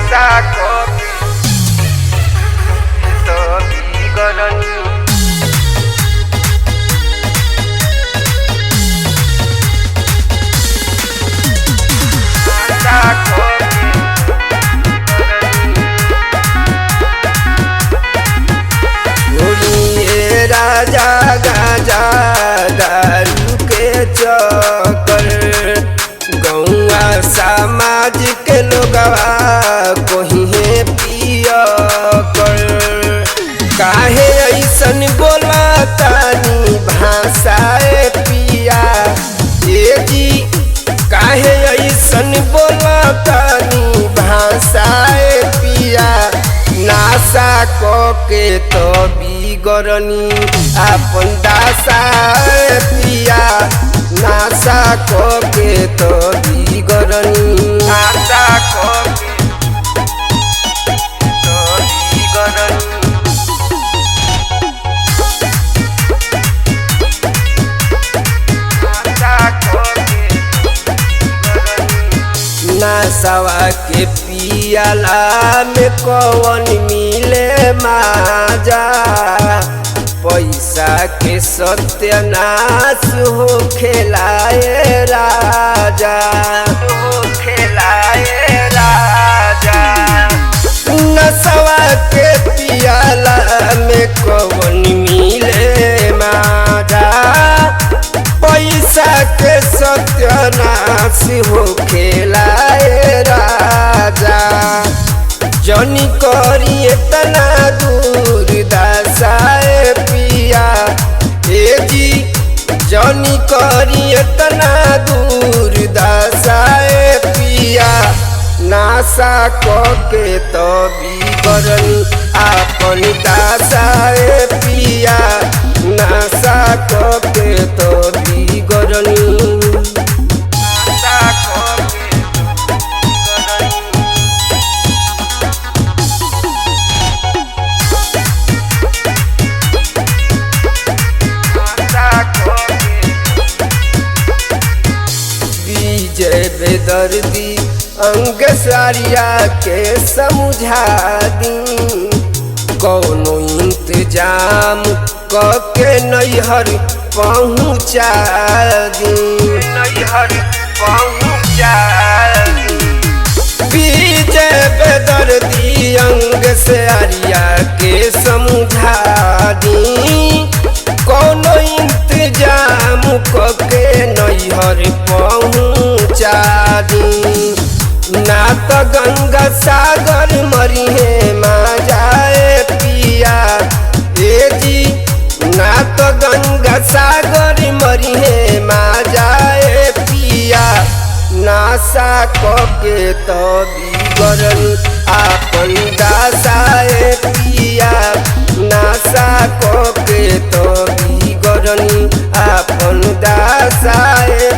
Saco to bigoron saco बोलिए राजा गाजा दारू के चक्कर गौआ समाज के लोगवा कोहिए पिया कर काहे ऐसन बोला तानी भाषाए पिया ए जी काहे ऐसन बोला तानी भाषाए पिया नासा को के तो बिगड़नी अपन दासाए पिया नासा को के तो बिगड़नी नासा को के तो बिगड़नी नासावा के पियाला में कौन मिले माजा पैसा के सत्यानाश हो खेलाए राजा हो खेलाए राजा नसवा के पियाला में कौन मिले माजा पैसा के सत्यानाश हो खेलाए राजा जनी करी इतना दूर दासाए पिया ए जी जनी करी इतना दूर दासाए पिया नासा को के तो बिगड़नी अपन दासाए पिया नासा को के तो बिगड़नी नासा को विजय बेदर्दी अंग सारिया के समझा दी कौनो इंतजाम कके नैहर पहुँचा दी नैहर पहुँचा दी विजय बेदर्दी अंग सारिया के समझा दी कौनो इंतजाम कके नैहर पहुँचा दी ना तो गंगा सागर मरिहे माँ जाए पिया ए जी ना तो गंगा सागर मरिहे माँ जाए पिया नासा को के तो बिगड़नी अपन दासाए पिया नासा को के तो बिगड़नी अपन दासाए